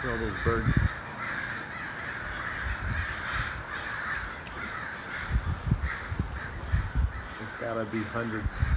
at all those birds. There's gotta be hundreds.